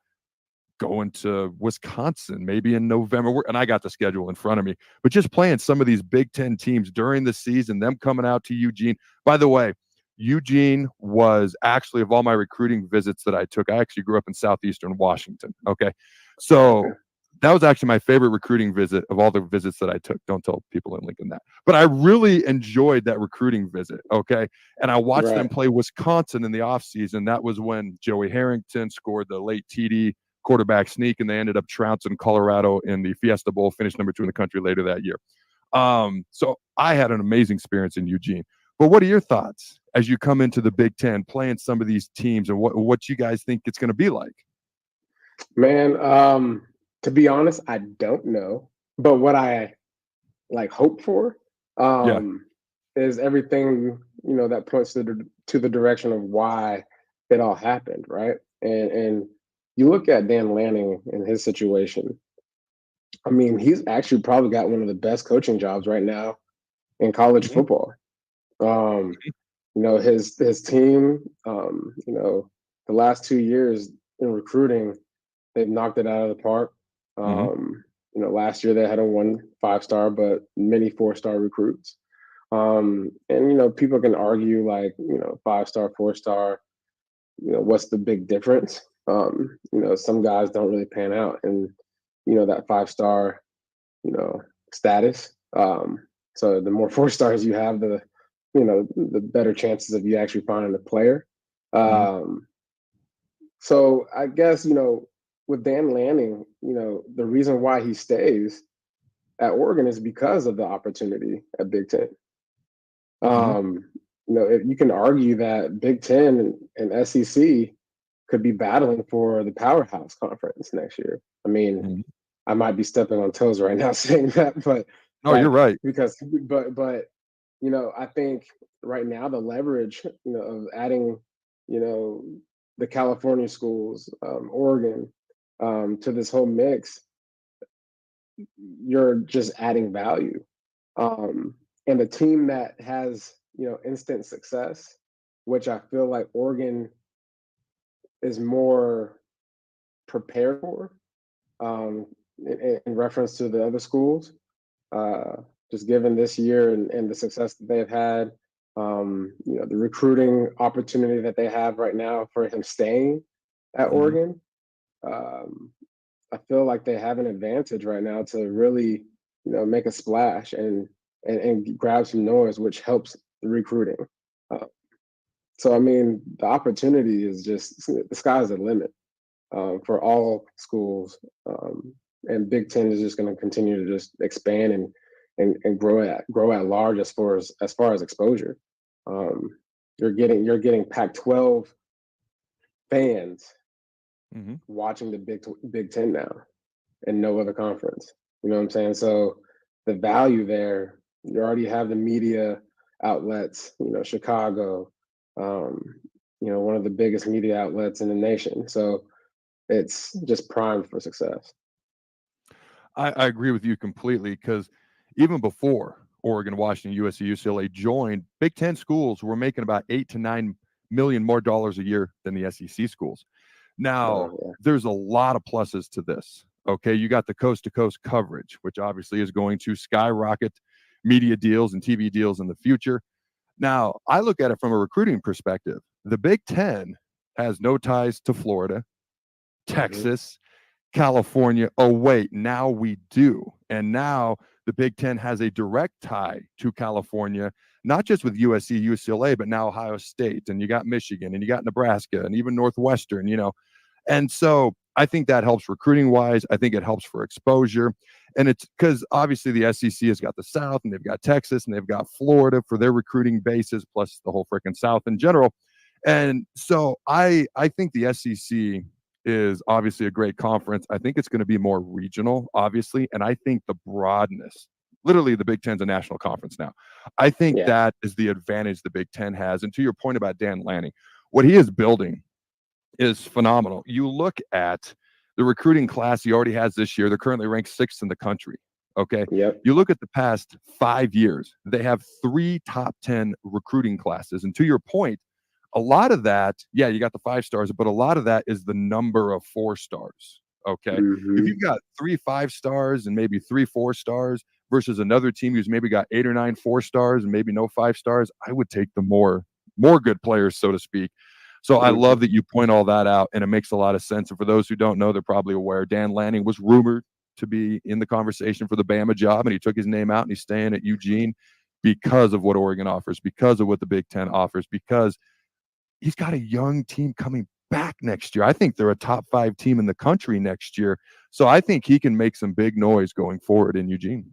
going to Wisconsin, maybe in November, and I got the schedule in front of me, but just playing some of these Big Ten teams during the season, them coming out to Eugene. By the way, Eugene was actually, of all my recruiting visits that I took, I actually grew up in southeastern Washington. Okay. So that was actually my favorite recruiting visit of all the visits that I took. Don't tell people in Lincoln that. But I really enjoyed that recruiting visit. Okay. And I watched them play Wisconsin in the offseason. That was when Joey Harrington scored the late TD quarterback sneak, and they ended up trouncing Colorado in the Fiesta Bowl, finished number 2 in the country later that year. So I had an amazing experience in Eugene. But what are your thoughts as you come into the Big Ten, playing some of these teams, and what you guys think it's going to be like? Man, to be honest, I don't know. But what I hope for is everything, that points to the direction of why it all happened, right? And you look at Dan Lanning and his situation. I mean, he's actually probably got one of the best coaching jobs right now in college football. His team, the last 2 years in recruiting, they've knocked it out of the park. Last year they had a 1 5-star, but many 4-star recruits. And people can argue 5-star, 4-star, what's the big difference? Some guys don't really pan out, and that 5-star, status. So the more 4-stars you have, the better chances of you actually finding a player. So I guess with Dan Lanning, the reason why he stays at Oregon is because of the opportunity at Big Ten. If you can argue that Big Ten and SEC could be battling for the powerhouse conference next year. I mean, I might be stepping on toes right now saying that, but No, you're right. But I think right now the leverage, of adding, the California schools, Oregon, to this whole mix, you're just adding value. And the team that has, instant success, which I feel like Oregon is more prepared for, in reference to the other schools, just given this year and the success that they've had, the recruiting opportunity that they have right now for him staying at Oregon. I feel like they have an advantage right now to really, make a splash and grab some noise, which helps the recruiting. So I mean, the opportunity is just the sky's the limit, for all schools, and Big Ten is just going to continue to just expand and grow at large as far as exposure. You're getting Pac-12 fans watching the Big Ten now, and no other conference. You know what I'm saying? So the value there, you already have the media outlets. Chicago, one of the biggest media outlets in the nation. So it's just primed for success. I agree with you completely, because even before Oregon, Washington, USC, UCLA joined, Big Ten schools were making about $8 to $9 million more dollars a year than the SEC schools. Now, there's a lot of pluses to this. Okay, you got the coast-to-coast coverage, which obviously is going to skyrocket media deals and TV deals in the future. Now, I look at it from a recruiting perspective. The Big Ten has no ties to Florida, Texas, California. Oh, wait, now we do. And now the Big Ten has a direct tie to California, not just with USC, UCLA, but now Ohio State. And you got Michigan, and you got Nebraska, and even Northwestern, And so I think that helps recruiting wise. I think it helps for exposure. And it's because obviously the SEC has got the South, and they've got Texas, and they've got Florida for their recruiting bases, plus the whole freaking South in general. And so I think the SEC is obviously a great conference. I think it's going to be more regional, obviously. And I think the broadness, literally the Big Ten's a national conference now. I think that is the advantage the Big Ten has. And to your point about Dan Lanning, what he is building is phenomenal. You look at the recruiting class he already has this year. They're currently ranked 6th in the country. Okay. Yep. You look at the past 5 years, they have 3 top 10 recruiting classes. And to your point, a lot of that, you got the 5 stars, but a lot of that is the number of 4 stars. Okay. If you've got 3 5 stars and maybe 3 4 stars versus another team who's maybe got 8 or 9 4 stars and maybe no 5 stars, I would take the more good players, so to speak. So I love that you point all that out, and it makes a lot of sense. And for those who don't know, they're probably aware Dan Lanning was rumored to be in the conversation for the Bama job, and he took his name out, and he's staying at Eugene because of what Oregon offers, because of what the Big Ten offers, because he's got a young team coming back next year. I think they're a top 5 team in the country next year. So I think he can make some big noise going forward in Eugene.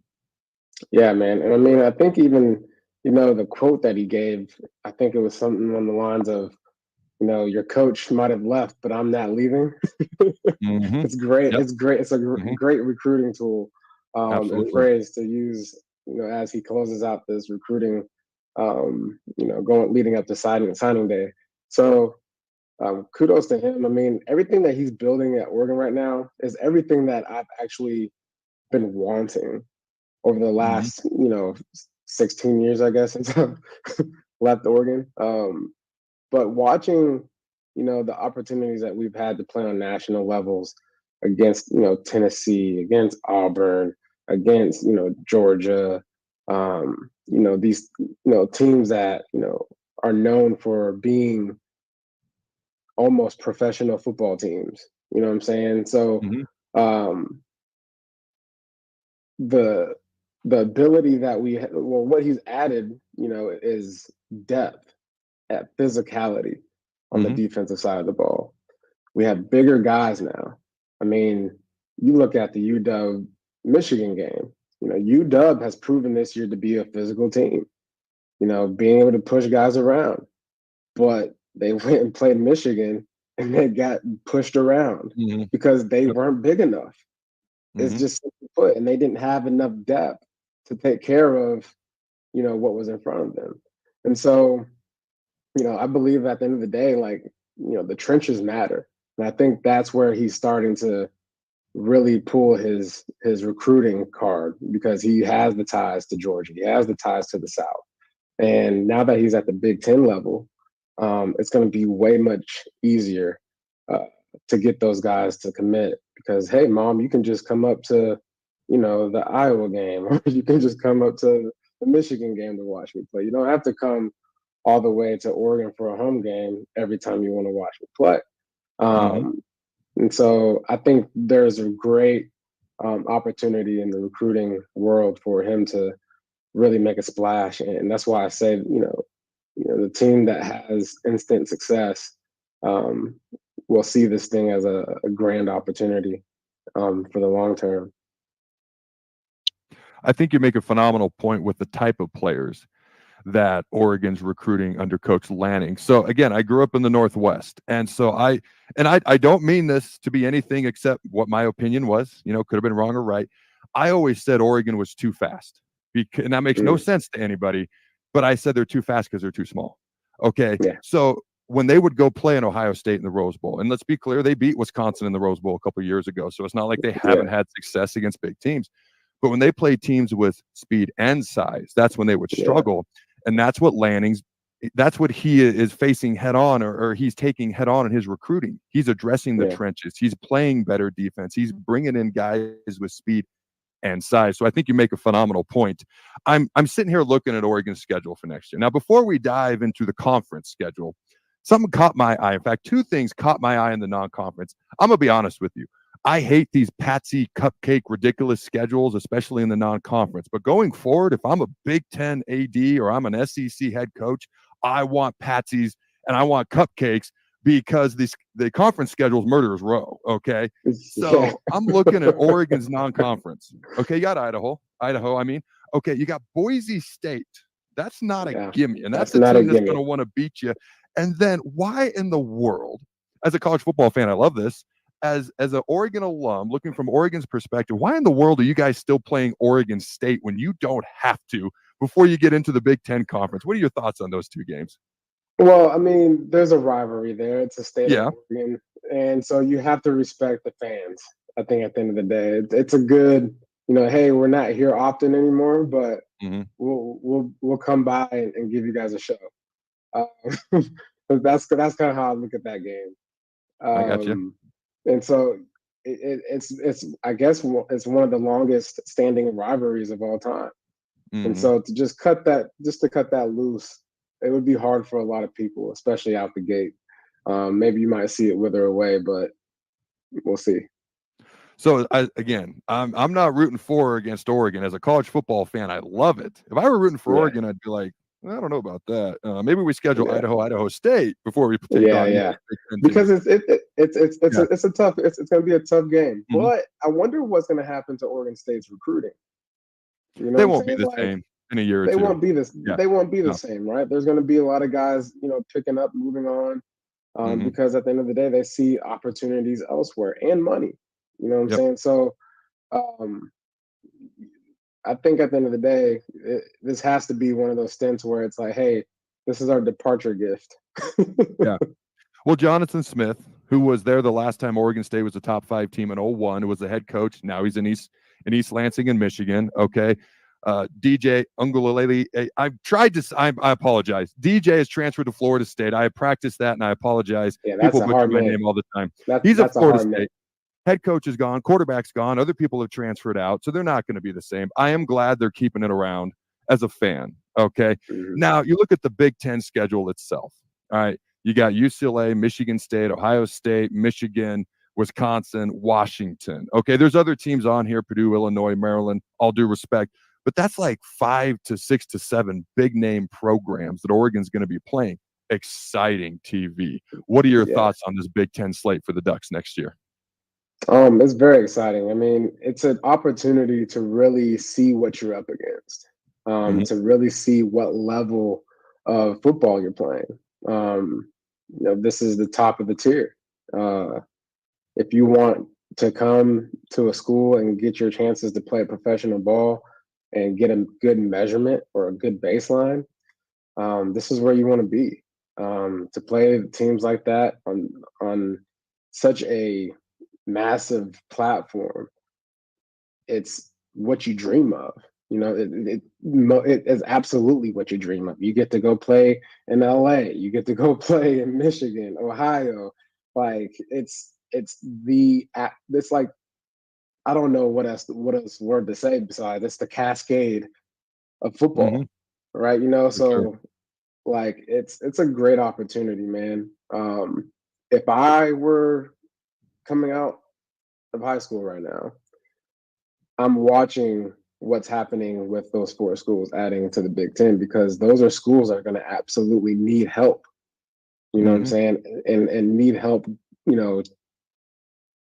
Yeah, man. And I mean, I think even, the quote that he gave, I think it was something on the lines of, your coach might have left, but I'm not leaving. It's great. Yep. It's great. It's a great recruiting tool, and phrase to use, as he closes out this recruiting, leading up to signing day. So kudos to him. I mean, everything that he's building at Oregon right now is everything that I've actually been wanting over the last, 16 years, I guess, since I've left Oregon. But watching, the opportunities that we've had to play on national levels against, Tennessee, against Auburn, against, Georgia, these, teams that, are known for being almost professional football teams. You know what I'm saying? So the ability that what he's added, is depth at physicality on the defensive side of the ball. We have bigger guys now. I mean, you look at the UW Michigan game. UW has proven this year to be a physical team. Being able to push guys around, but they went and played Michigan and they got pushed around because they weren't big enough. It's just simply put, and they didn't have enough depth to take care of, what was in front of them. And so, I believe at the end of the day, like, the trenches matter. And I think that's where he's starting to really pull his recruiting card, because he has the ties to Georgia. He has the ties to the South. And now that he's at the Big Ten level, it's going to be way much easier to get those guys to commit, because, hey, mom, you can just come up to, the Iowa game, or you can just come up to the Michigan game to watch me play. You don't have to come all the way to Oregon for a home game every time you want to watch me play. And so I think there's a great opportunity in the recruiting world for him to really make a splash. And that's why I say, the team that has instant success will see this thing as a grand opportunity for the long term. I think you make a phenomenal point with the type of players that Oregon's recruiting under Coach Lanning. So again, I grew up in the Northwest, and so I don't mean this to be anything except what my opinion was. Could have been wrong or right. I always said Oregon was too fast, and that makes no sense to anybody. But I said they're too fast because they're too small. Okay, so when they would go play in Ohio State in the Rose Bowl, and let's be clear, they beat Wisconsin in the Rose Bowl a couple of years ago, so it's not like they haven't had success against big teams. But when they played teams with speed and size, that's when they would struggle. And that's what he is facing head on, or he's taking head on in his recruiting. He's addressing the trenches. He's playing better defense. He's bringing in guys with speed and size. So I think you make a phenomenal point. I'm sitting here looking at Oregon's schedule for next year. Now, before we dive into the conference schedule, something caught my eye. In fact, two things caught my eye in the non-conference. I'm going to be honest with you. I hate these patsy cupcake ridiculous schedules, especially in the non-conference. But going forward, if I'm a Big Ten AD or I'm an SEC head coach, I want patsies and I want cupcakes, because the conference schedule is murderer's row. Okay, so I'm looking at Oregon's non-conference. Okay, you got Idaho. Okay, you got Boise State. That's not a gimme, and that's a team that's going to want to beat you. And then why in the world, as a college football fan, I love this. As an Oregon alum, looking from Oregon's perspective, why in the world are you guys still playing Oregon State when you don't have to before you get into the Big Ten Conference? What are your thoughts on those two games? Well, I mean, there's a rivalry there. It's a state of Oregon, and so you have to respect the fans. I think at the end of the day, it's a good, hey, we're not here often anymore, but we'll come by and give you guys a show. That's kind of how I look at that game. I got you. And so it's I guess it's one of the longest standing rivalries of all time. And so to cut that loose, it would be hard for a lot of people, especially out the gate. Maybe you might see it wither away, but we'll see. So I'm not rooting for or against Oregon. As a college football fan, I love it. If I were rooting for Oregon, I'd be like, I don't know about that. Maybe we schedule Idaho State before we take on. Because it's going to be a tough game. But I wonder what's going to happen to Oregon State's recruiting. They won't be the same in a year or two. They won't be the same, right? There's going to be a lot of guys, picking up, moving on, because at the end of the day, they see opportunities elsewhere and money. You know what I'm saying? So, I think at the end of the day, this has to be one of those stints where it's like, hey, this is our departure gift. Well, Jonathan Smith, who was there the last time Oregon State was a top 5 team in 2001, who was the head coach. Now he's in East Lansing in Michigan. Okay. DJ Ungulele. I apologize. DJ has transferred to Florida State. I have practiced that, and I apologize. People butcher my name all the time. He's at Florida State. Head coach is gone, quarterback's gone, other people have transferred out, so they're not going to be the same. I am glad they're keeping it around as a fan, okay? Now, you look at the Big Ten schedule itself, all right? You got UCLA, Michigan State, Ohio State, Michigan, Wisconsin, Washington, okay? There's other teams on here, Purdue, Illinois, Maryland, all due respect, but that's like 5 to 6 to 7 big-name programs that Oregon's going to be playing. Exciting TV. What are your thoughts on this Big Ten slate for the Ducks next year? It's very exciting. I mean, it's an opportunity to really see what you're up against, to really see what level of football you're playing. This is the top of the tier. If you want to come to a school and get your chances to play professional ball and get a good measurement or a good baseline, this is where you want to be. To play teams like that on such a massive platform, it's what you dream of. You know, it is absolutely what you dream of. You get to go play in LA, you get to go play in Michigan, Ohio. Like it's like, I don't know what else word to say besides it's the cascade of football, right? You know, so like it's a great opportunity, man. If I were coming out of high school right now, I'm watching what's happening with those 4 schools adding to the Big Ten, because those are schools that are going to absolutely need help. You know what I'm saying? And need help, you know,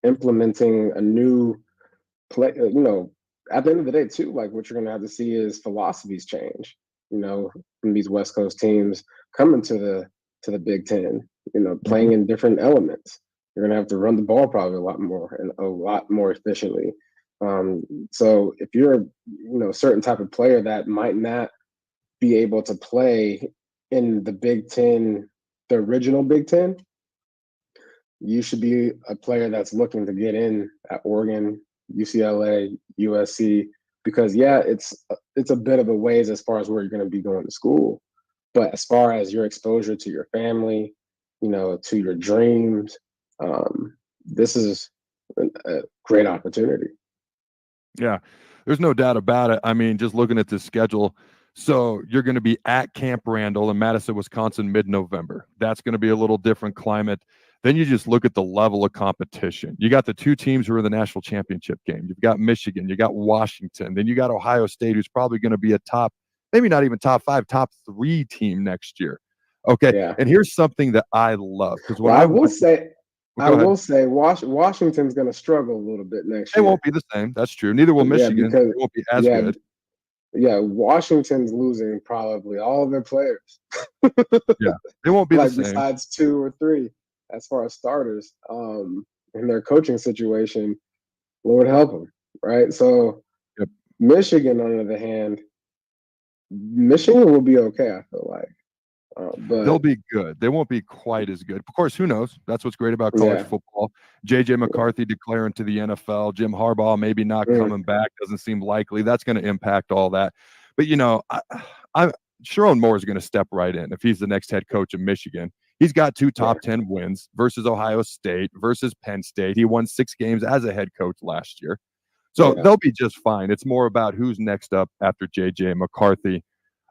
implementing a new play. You know, at the end of the day, too, like what you're going to have to see is philosophies change. You know, from these West Coast teams coming to the Big Ten. You know, playing in different elements. You're going to have to run the ball probably a lot more and a lot more efficiently. So if you're, you know, a certain type of player that might not be able to play in the Big Ten, the original Big Ten, you should be a player that's looking to get in at Oregon, UCLA, USC, because it's a bit of a ways as far as where you're going to be going to school. But as far as your exposure to your family, you know, to your dreams, this is a great opportunity. Yeah, there's no doubt about it. I mean, just looking at this schedule, so you're going to be at Camp Randall in Madison, Wisconsin, mid-November. That's going to be a little different climate. Then you just look at the level of competition. You got the 2 teams who are in the national championship game. You've got Michigan, you got Washington, then you got Ohio State, who's probably going to be a top, maybe not even top 5, top 3 team next year. Okay, yeah. And here's something that I love, because I will say Washington's going to struggle a little bit next year. They won't be the same. That's true. Neither will Michigan. Because, they won't be as good. Yeah, Washington's losing probably all of their players. Yeah, they won't be like the same. Besides 2 or 3, as far as starters, in their coaching situation, Lord help them, right? So, Michigan, on the other hand, Michigan will be okay. I feel like. But they'll be good. They won't be quite as good. Of course, who knows? That's what's great about college football. J.J. McCarthy declaring to the NFL. Jim Harbaugh maybe not coming back. Doesn't seem likely. That's going to impact all that. But, you know, Sherrone Moore is going to step right in if he's the next head coach of Michigan. He's got 2 top 10 wins versus Ohio State, versus Penn State. He won 6 games as a head coach last year. So they'll be just fine. It's more about who's next up after J.J. McCarthy.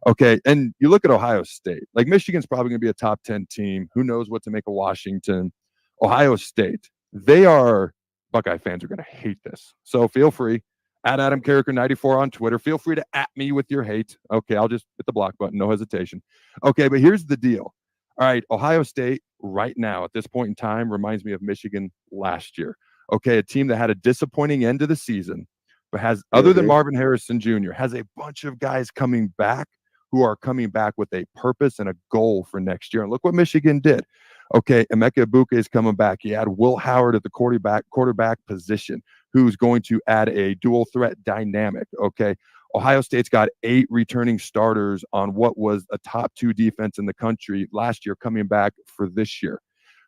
Okay, and you look at Ohio State. Like, Michigan's probably going to be a top 10 team. Who knows what to make of Washington? Ohio State, Buckeye fans are going to hate this. So feel free, at Adam Carriker 94 on Twitter. Feel free to at me with your hate. Okay, I'll just hit the block button, no hesitation. Okay, but here's the deal. All right, Ohio State right now at this point in time reminds me of Michigan last year. Okay, a team that had a disappointing end of the season, but has, other than Marvin Harrison Jr., has a bunch of guys coming back who are coming back with a purpose and a goal for next year. And look what Michigan did. Okay, Emeka Egbuka is coming back. He had Will Howard at the quarterback position, who's going to add a dual threat dynamic. Okay, Ohio State's got 8 returning starters on what was a top 2 defense in the country last year, coming back for this year.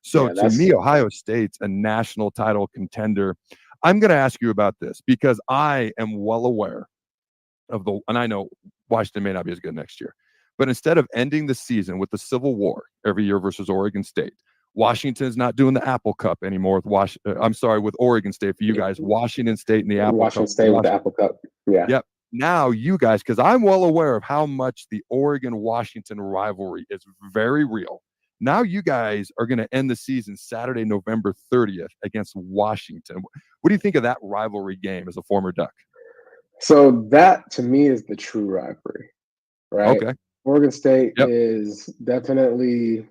So to me, Ohio State's a national title contender. I'm going to ask you about this because I am well aware of and I know Washington may not be as good next year, but instead of ending the season with the Civil War every year versus Oregon State, Washington is not doing the Apple Cup anymore with Oregon State for you guys. Washington State and the Apple Cup. Washington State with the Apple Cup. Yeah. Yep. Now you guys, because I'm well aware of how much the Oregon-Washington rivalry is very real. Now you guys are going to end the season Saturday, November 30th against Washington. What do you think of that rivalry game as a former Duck? So that, to me, is the true rivalry, right? Okay. Oregon State is definitely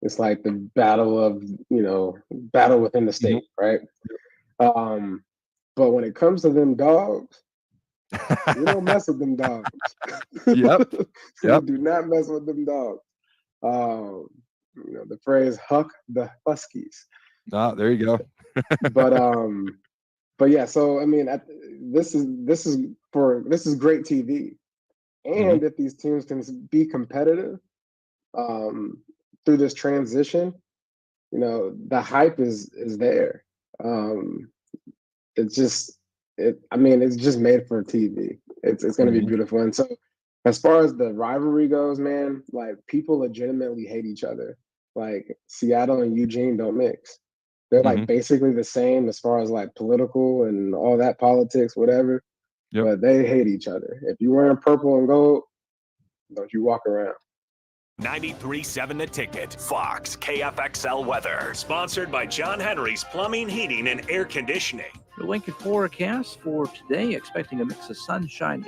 it's like the battle within the state, right? But when it comes to them dogs, you don't mess with them dogs. Yep. You do not mess with them dogs. The phrase "huck the Huskies." Ah, there you go. But yeah, so I mean, this is great TV, and if these teams can be competitive through this transition, you know, the hype is there. It's just it's just made for TV. It's going to be beautiful. And so, as far as the rivalry goes, man, like people legitimately hate each other. Like Seattle and Eugene don't mix. They're like basically the same as far as like political and all that politics, whatever. But they hate each other. If you're wearing purple and gold, don't you walk around. 93.7 The Ticket, Fox, KFXL weather. Sponsored by John Henry's Plumbing, Heating, and Air Conditioning. The Lincoln forecast for today, expecting a mix of sunshine